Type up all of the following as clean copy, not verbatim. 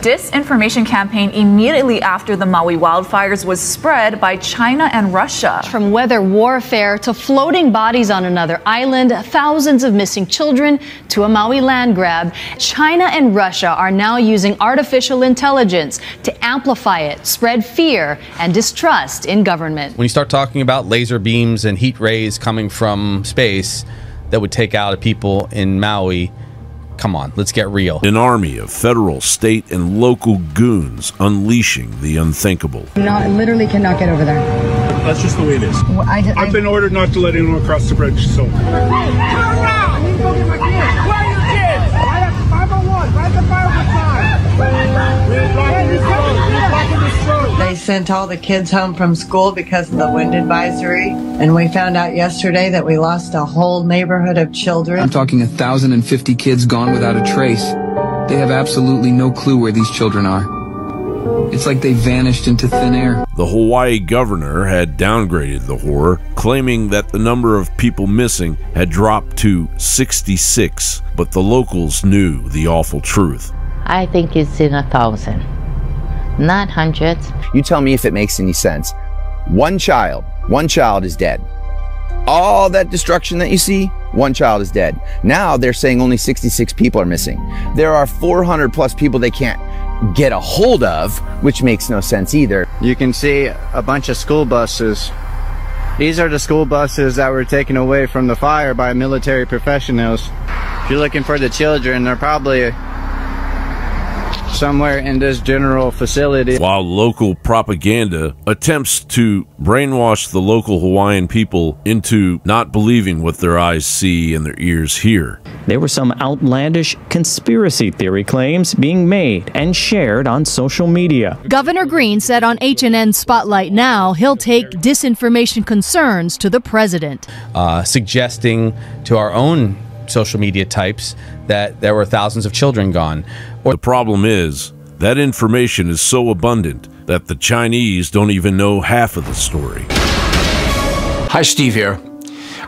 disinformation campaign immediately after the Maui wildfires was spread by China and Russia. From weather warfare to floating bodies on another island, thousands of missing children to a Maui land grab, China and Russia are now using artificial intelligence to amplify it, spread fear and distrust in government. When you start talking about laser beams and heat rays coming from space that would take out people in Maui, come on, let's get real. An army of federal, state, and local goons unleashing the unthinkable. No, I literally cannot get over there. That's just the way it is. Well, I've been ordered not to let anyone across the bridge, so. Hey, turn around! I need to go get my kids. Where are your kids? Right at 501, right at the fireworks sign. We're blocking this road. We're blocking this road. They sent all the kids home from school because of the wind advisory, and we found out yesterday that we lost a whole neighborhood of children. I'm talking 1,050 kids gone without a trace. They have absolutely no clue where these children are. It's like they vanished into thin air. The Hawaii governor had downgraded the horror, claiming that the number of people missing had dropped to 66, but the locals knew the awful truth. I think it's in 1,000, not hundreds. You tell me if it makes any sense. One child is dead. All that destruction that you see, one child is dead. Now they're saying only 66 people are missing. There are 400 plus people they can't get a hold of, which makes no sense either. You can see a bunch of school buses. These are the school buses that were taken away from the fire by military professionals. If you're looking for the children, they're probably somewhere in this general facility. While local propaganda attempts to brainwash the local Hawaiian people into not believing what their eyes see and their ears hear. There were some outlandish conspiracy theory claims being made and shared on social media. Governor Green said on HNN Spotlight Now he'll take disinformation concerns to the president. Suggesting to our own social media types that there were thousands of children gone. The problem is that information is so abundant that the Chinese don't even know half of the story. Hi, Steve here.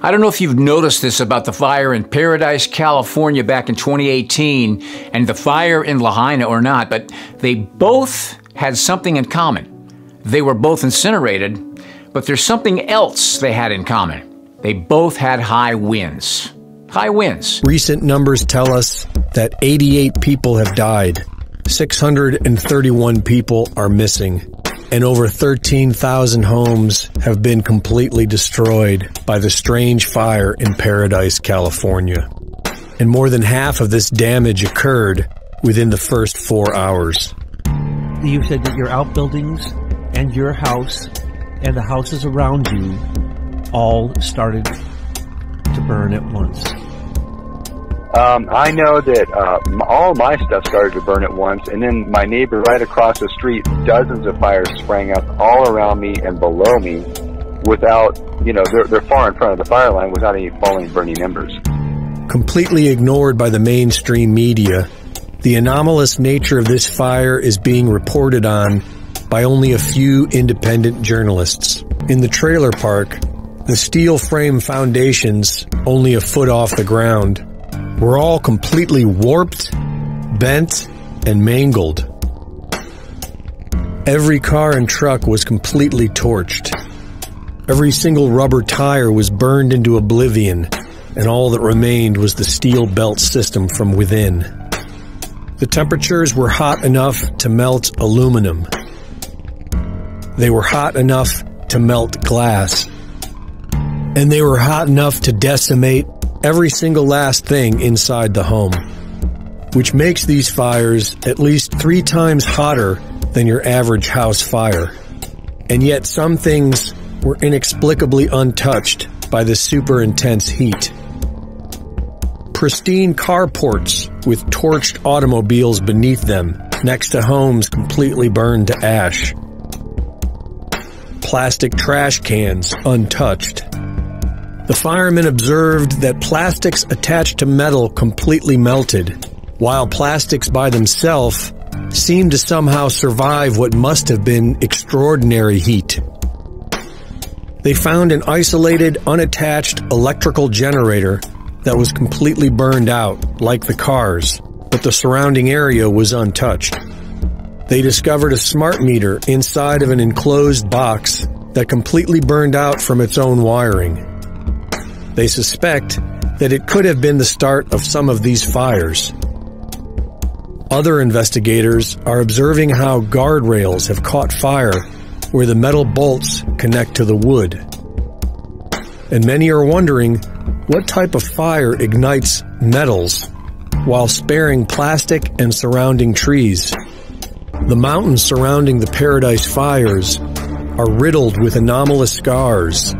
I don't know if you've noticed this about the fire in Paradise, California back in 2018 and the fire in Lahaina or not, but they both had something in common. They were both incinerated, but there's something else they had in common. They both had high winds. High winds. Recent numbers tell us that 88 people have died, 631 people are missing, and over 13,000 homes have been completely destroyed by the strange fire in Paradise, California. And more than half of this damage occurred within the first 4 hours. You said that your outbuildings and your house and the houses around you all started to burn at once. I know that all my stuff started to burn at once, and then my neighbor right across the street, dozens of fires sprang up all around me and below me without, you know, they're far in front of the fire line without any falling burning embers. Completely ignored by the mainstream media, the anomalous nature of this fire is being reported on by only a few independent journalists. In the trailer park, the steel frame foundations, only a foot off the ground, were all completely warped, bent, and mangled. Every car and truck was completely torched. Every single rubber tire was burned into oblivion, and all that remained was the steel belt system from within. The temperatures were hot enough to melt aluminum. They were hot enough to melt glass. And they were hot enough to decimate every single last thing inside the home, which makes these fires at least 3 times hotter than your average house fire. And yet some things were inexplicably untouched by the super intense heat. Pristine carports with torched automobiles beneath them, next to homes completely burned to ash. Plastic trash cans untouched. The firemen observed that plastics attached to metal completely melted, while plastics by themselves seemed to somehow survive what must have been extraordinary heat. They found an isolated, unattached electrical generator that was completely burned out, like the cars, but the surrounding area was untouched. They discovered a smart meter inside of an enclosed box that completely burned out from its own wiring. They suspect that it could have been the start of some of these fires. Other investigators are observing how guardrails have caught fire where the metal bolts connect to the wood. And many are wondering what type of fire ignites metals while sparing plastic and surrounding trees. The mountains surrounding the Paradise fires are riddled with anomalous scars,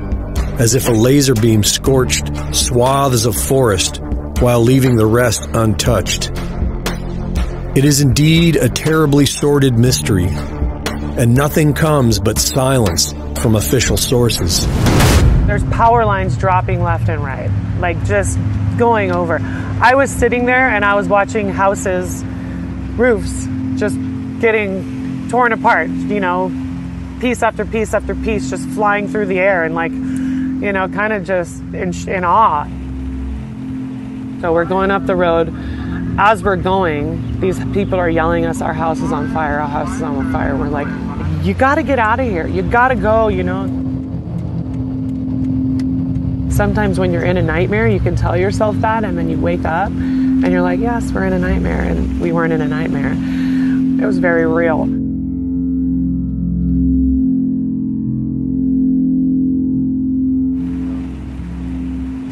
as if a laser beam scorched swaths of forest while leaving the rest untouched. It is indeed a terribly sordid mystery, and nothing comes but silence from official sources. There's power lines dropping left and right, like just going over. I was sitting there and I was watching houses, roofs, just getting torn apart, you know, piece after piece after piece just flying through the air and like, you know, kind of just in awe. So we're going up the road. As we're going, these people are yelling us, our house is on fire, our house is on fire. We're like, you gotta get out of here. You gotta go, you know. Sometimes when you're in a nightmare, you can tell yourself that, and then you wake up and you're like, yes, we're in a nightmare, and we weren't in a nightmare. It was very real.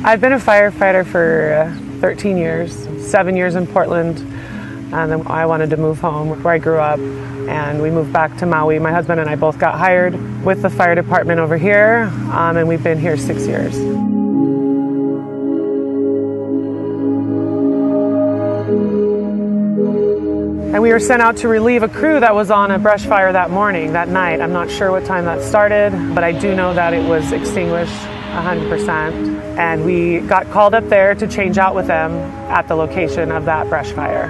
I've been a firefighter for 13 years, 7 years in Portland, and then I wanted to move home where I grew up, and we moved back to Maui. My husband and I both got hired with the fire department over here, and we've been here 6 years. And we were sent out to relieve a crew that was on a brush fire that morning, that night. I'm not sure what time that started, but I do know that it was extinguished 100%. And we got called up there to change out with them at the location of that brush fire.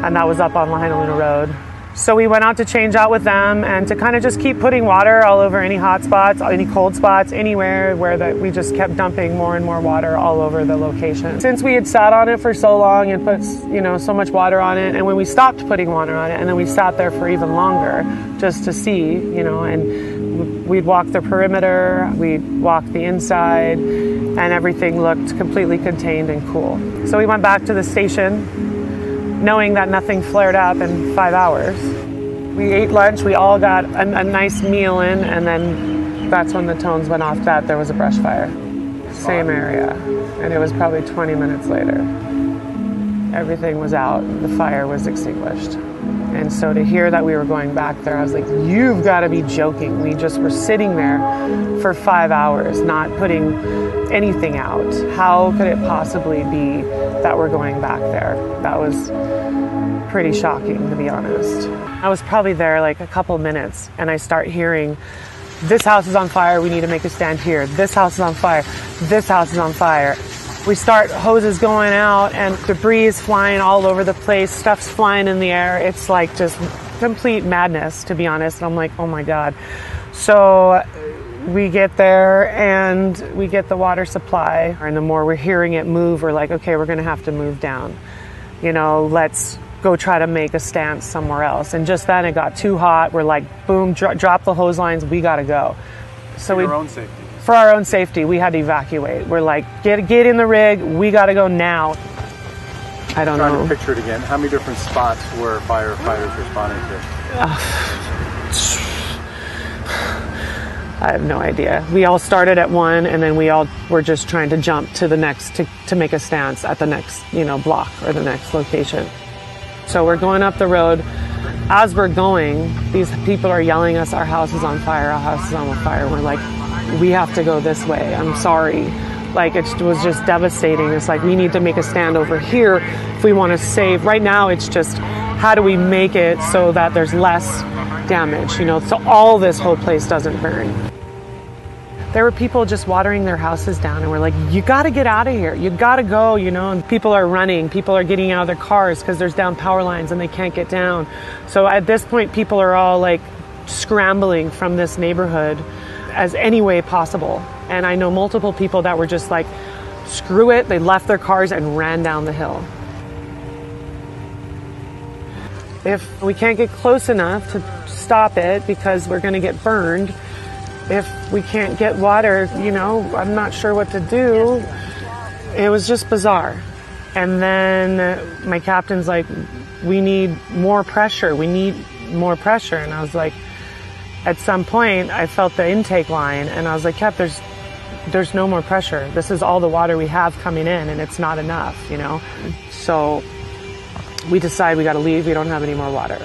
And that was up on Lahaina Road. So we went out to change out with them and to kind of just keep putting water all over any hot spots, any cold spots, anywhere where that we just kept dumping more and more water all over the location. Since we had sat on it for so long and put, you know, so much water on it, and when we stopped putting water on it, and then we sat there for even longer just to see, you know, and we'd walk the perimeter, we'd walk the inside, and everything looked completely contained and cool. So we went back to the station, knowing that nothing flared up in 5 hours. We ate lunch, we all got a nice meal in, and then that's when the tones went off that there was a brush fire. Same area, and it was probably 20 minutes later. Everything was out, the fire was extinguished. And so to hear that we were going back there, I was like, you've got to be joking. We just were sitting there for 5 hours, not putting anything out. How could it possibly be that we're going back there? That was pretty shocking, to be honest. I was probably there like a couple minutes, and I start hearing, this house is on fire, we need to make a stand here. This house is on fire, this house is on fire. We start hoses going out and debris is flying all over the place, stuff's flying in the air. It's like just complete madness, to be honest. And I'm like, oh my God. So we get there and we get the water supply, and the more we're hearing it move, we're like, okay, we're gonna have to move down. You know, let's go try to make a stand somewhere else. And just then it got too hot. We're like, boom, drop the hose lines, we gotta go. So for your own safety. For our own safety, we had to evacuate. We're like, get in the rig, we gotta go now. I don't know. Trying to picture it again. How many different spots were firefighters responding to? I have no idea. We all started at one, and then we all were just trying to jump to the next, to make a stance at the next, you know, block or the next location. So we're going up the road. As we're going, these people are yelling us, our house is on fire, our house is on fire. We're like, we have to go this way, I'm sorry. Like, it was just devastating. It's like, we need to make a stand over here if we want to save. Right now, it's just, how do we make it so that there's less damage, you know, so all this whole place doesn't burn. There were people just watering their houses down, and we're like, you got to get out of here. You got to go, you know, and people are running. People are getting out of their cars because there's down power lines and they can't get down. So at this point, people are all like scrambling from this neighborhood as any way possible. And I know multiple people that were just like, screw it. They left their cars and ran down the hill. If we can't get close enough to stop it because we're going to get burned, if we can't get water, you know, I'm not sure what to do. It was just bizarre. And then my captain's like, we need more pressure. We need more pressure. And I was like, at some point, I felt the intake line, and I was like, Cap, there's no more pressure. This is all the water we have coming in, and it's not enough, you know? So we decide we got to leave. We don't have any more water.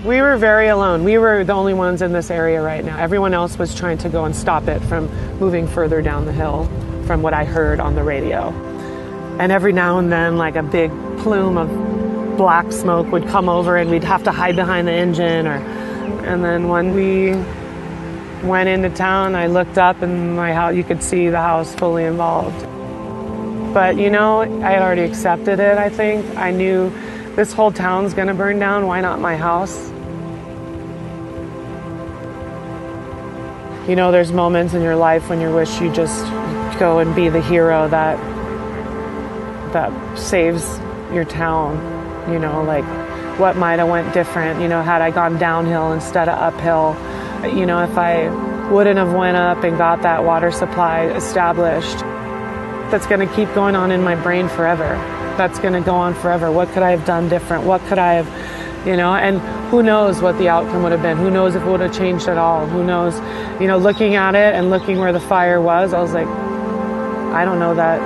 We were very alone. We were the only ones in this area right now. Everyone else was trying to go and stop it from moving further down the hill, from what I heard on the radio. And every now and then, like a big plume of black smoke would come over, and we'd have to hide behind the engine. And then when we went into town, I looked up, and my house, you could see the house fully involved. But you know, I had already accepted it, I think. I knew this whole town's gonna burn down, why not my house? You know, there's moments in your life when you wish you just go and be the hero that saves your town. You know, like what might have went different, you know, had I gone downhill instead of uphill. You know, if I wouldn't have went up and got that water supply established. That's going to keep going on in my brain forever. That's going to go on forever. What could I have done different? What could I have, you know, and who knows what the outcome would have been? Who knows if it would have changed at all? Who knows, you know, looking at it and looking where the fire was, I was like, I don't know that,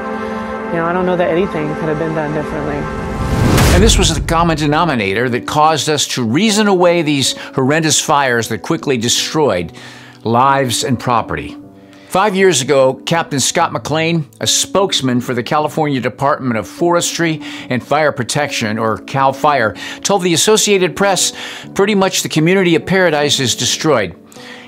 you know, I don't know that anything could have been done differently. And this was the common denominator that caused us to reason away these horrendous fires that quickly destroyed lives and property. 5 years ago, Captain Scott McLean, a spokesman for the California Department of Forestry and Fire Protection, or CAL FIRE, told the Associated Press pretty much the community of Paradise is destroyed.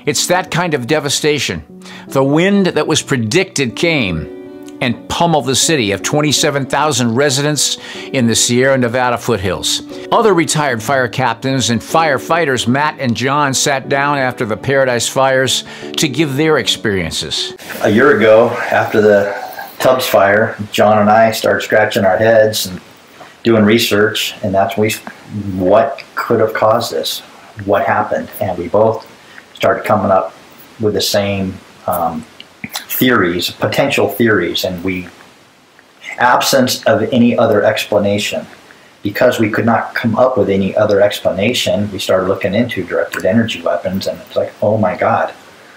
It's that kind of devastation. The wind that was predicted came and pummeled the city of 27,000 residents in the Sierra Nevada foothills. Other retired fire captains and firefighters, Matt and John, sat down after the Paradise fires to give their experiences. A year ago, after the Tubbs fire, John and I started scratching our heads and doing research, and that's what could have caused this, what happened, and we both started coming up with the same theories, potential theories, and absence of any other explanation. Because we could not come up with any other explanation, we started looking into directed energy weapons, and it's like, oh my God,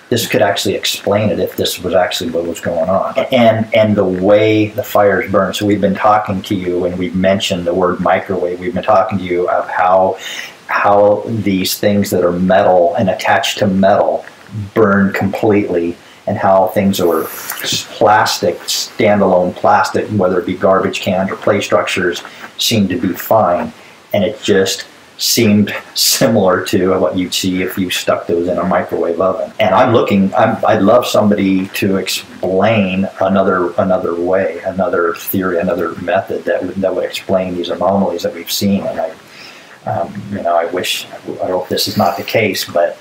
this could actually explain it if this was actually what was going on. And the way the fires burn. So we've been talking to you, and we've mentioned the word microwave. We've been talking to you of how these things that are metal and attached to metal burn completely, and how things are plastic, standalone plastic, whether it be garbage cans or play structures, seem to be fine. And it just seemed similar to what you'd see if you stuck those in a microwave oven. And I'd love somebody to explain another way, another theory, another method that would explain these anomalies that we've seen. And I hope this is not the case, but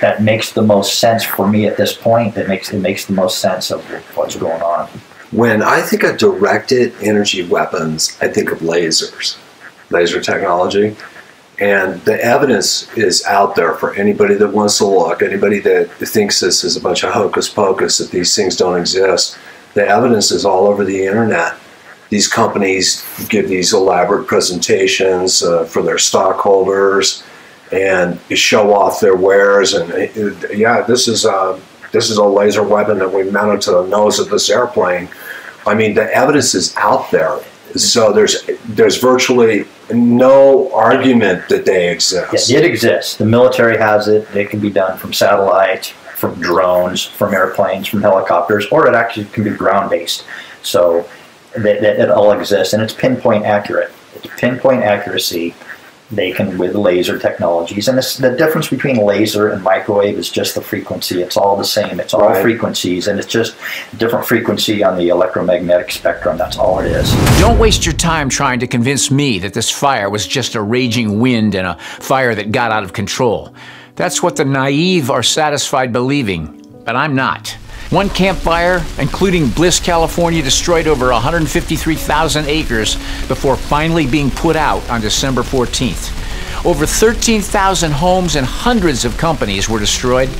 that makes the most sense for me at this point. It makes the most sense of what's going on. When I think of directed energy weapons, I think of lasers, laser technology, and the evidence is out there for anybody that wants to look, anybody that thinks this is a bunch of hocus pocus, that these things don't exist. The evidence is all over the internet. These companies give these elaborate presentations for their stockholders and show off their wares, and yeah, this is a laser weapon that we mounted to the nose of this airplane. I mean, the evidence is out there, so there's virtually no argument that they exist. Yeah, it exists. The military has it. It can be done from satellites, from drones, from airplanes, from helicopters, or it actually can be ground-based. So that all exists, and it's pinpoint accurate. It's pinpoint accuracy. They can with laser technologies, and the difference between laser and microwave is just the frequency. It's all the same. It's all frequencies, and it's just a different frequency on the electromagnetic spectrum. That's all it is. Don't waste your time trying to convince me that this fire was just a raging wind and a fire that got out of control. That's what the naive are satisfied believing, but I'm not. One campfire, including Bliss, California, destroyed over 153,000 acres before finally being put out on December 14th. Over 13,000 homes and hundreds of companies were destroyed,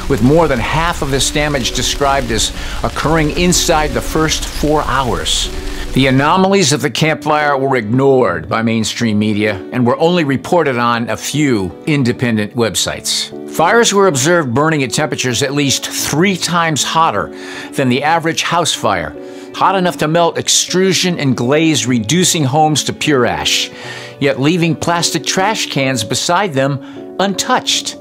with more than half of this damage described as occurring inside the first 4 hours. The anomalies of the Camp Fire were ignored by mainstream media and were only reported on a few independent websites. Fires were observed burning at temperatures at least 3 times hotter than the average house fire, hot enough to melt extrusion and glaze, reducing homes to pure ash, yet leaving plastic trash cans beside them untouched.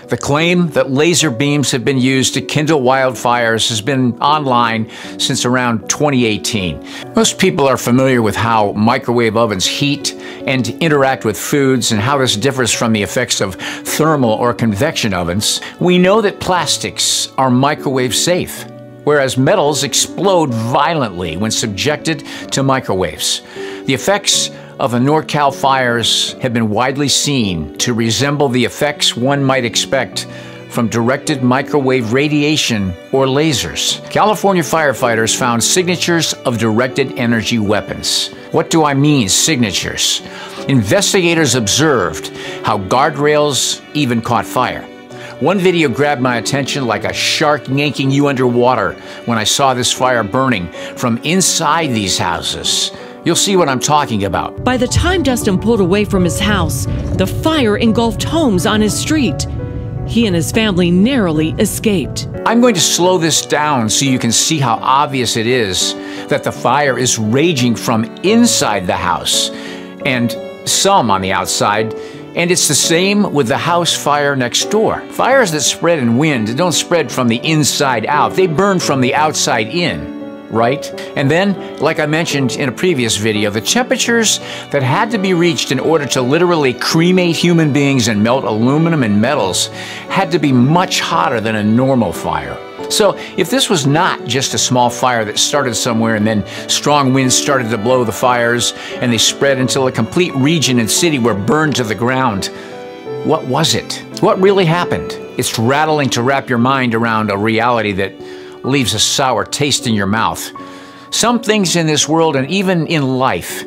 The claim that laser beams have been used to kindle wildfires has been online since around 2018. Most people are familiar with how microwave ovens heat and interact with foods and how this differs from the effects of thermal or convection ovens. We know that plastics are microwave safe, whereas metals explode violently when subjected to microwaves. The effects of the NorCal fires have been widely seen to resemble the effects one might expect from directed microwave radiation or lasers. California firefighters found signatures of directed energy weapons. What do I mean, signatures? Investigators observed how guardrails even caught fire. One video grabbed my attention like a shark yanking you underwater when I saw this fire burning from inside these houses. You'll see what I'm talking about. By the time Dustin pulled away from his house, the fire engulfed homes on his street. He and his family narrowly escaped. I'm going to slow this down so you can see how obvious it is that the fire is raging from inside the house and some on the outside, and it's the same with the house fire next door. Fires that spread in wind don't spread from the inside out, they burn from the outside in. Right? And then, like I mentioned in a previous video, the temperatures that had to be reached in order to literally cremate human beings and melt aluminum and metals had to be much hotter than a normal fire. So if this was not just a small fire that started somewhere and then strong winds started to blow the fires and they spread until a complete region and city were burned to the ground, what was it? What really happened? It's rattling to wrap your mind around a reality that leaves a sour taste in your mouth. Some things in this world and even in life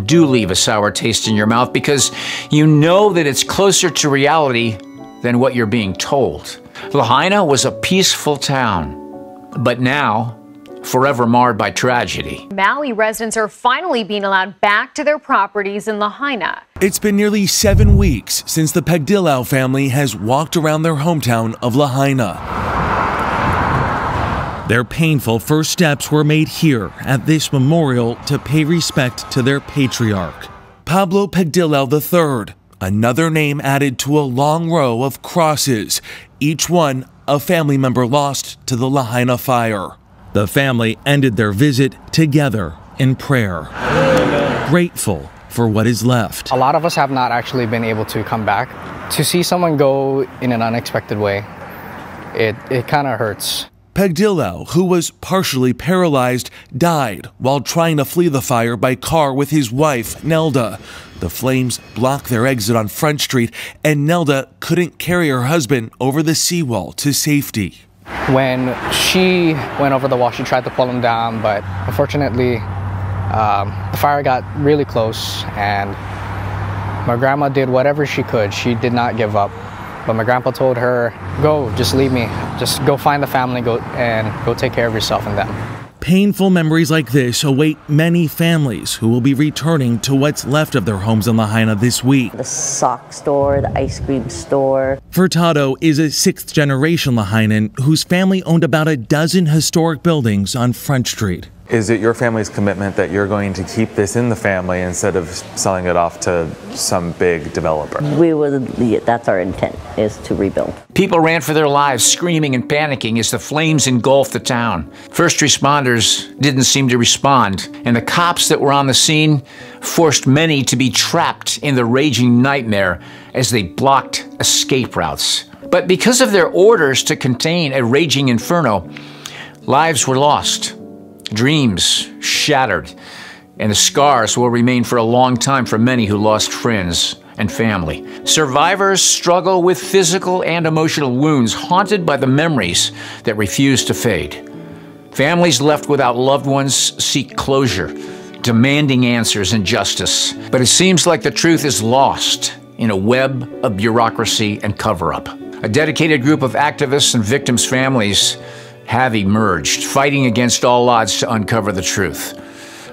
do leave a sour taste in your mouth because you know that it's closer to reality than what you're being told. Lahaina was a peaceful town, but now forever marred by tragedy. Maui residents are finally being allowed back to their properties in Lahaina. It's been nearly 7 weeks since the Pagdilau family has walked around their hometown of Lahaina. Their painful first steps were made here at this memorial to pay respect to their patriarch, Pablo Pagdilau III, another name added to a long row of crosses, each one a family member lost to the Lahaina fire. The family ended their visit together in prayer, grateful for what is left. A lot of us have not actually been able to come back. To see someone go in an unexpected way, it kind of hurts. Pagdilau, who was partially paralyzed, died while trying to flee the fire by car with his wife, Nelda. The flames blocked their exit on Front Street, and Nelda couldn't carry her husband over the seawall to safety. When she went over the wall, she tried to pull him down, but unfortunately, the fire got really close, and my grandma did whatever she could. She did not give up. But my grandpa told her, go, just leave me. Just go find the family, go take care of yourself and them. Painful memories like this await many families who will be returning to what's left of their homes in Lahaina this week. The sock store, the ice cream store. Furtado is a 6th-generation Lahainan whose family owned about a dozen historic buildings on Front Street. Is it your family's commitment that you're going to keep this in the family instead of selling it off to some big developer? That's our intent, is to rebuild. People ran for their lives, screaming and panicking as the flames engulfed the town. First responders didn't seem to respond, and the cops that were on the scene forced many to be trapped in the raging nightmare as they blocked escape routes. But because of their orders to contain a raging inferno, lives were lost. Dreams shattered, and the scars will remain for a long time for many who lost friends and family. Survivors struggle with physical and emotional wounds haunted by the memories that refuse to fade. Families left without loved ones seek closure, demanding answers and justice. But it seems like the truth is lost in a web of bureaucracy and cover-up. A dedicated group of activists and victims' families have emerged, fighting against all odds to uncover the truth.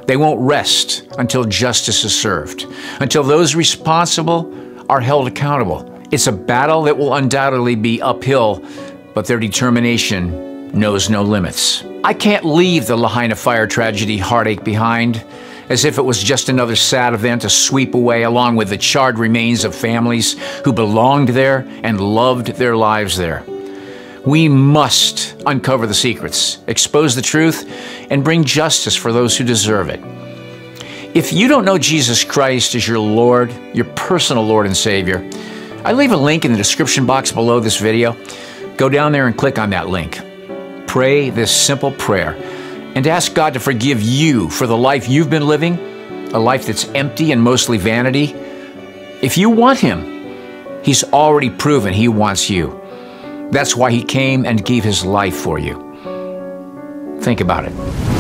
They won't rest until justice is served, until those responsible are held accountable. It's a battle that will undoubtedly be uphill, but their determination knows no limits. I can't leave the Lahaina fire tragedy heartache behind, as if it was just another sad event to sweep away along with the charred remains of families who belonged there and loved their lives there. We must uncover the secrets, expose the truth, and bring justice for those who deserve it. If you don't know Jesus Christ as your Lord, your personal Lord and Savior, I leave a link in the description box below this video. Go down there and click on that link. Pray this simple prayer and ask God to forgive you for the life you've been living, a life that's empty and mostly vanity. If you want Him, He's already proven He wants you. That's why He came and gave His life for you. Think about it.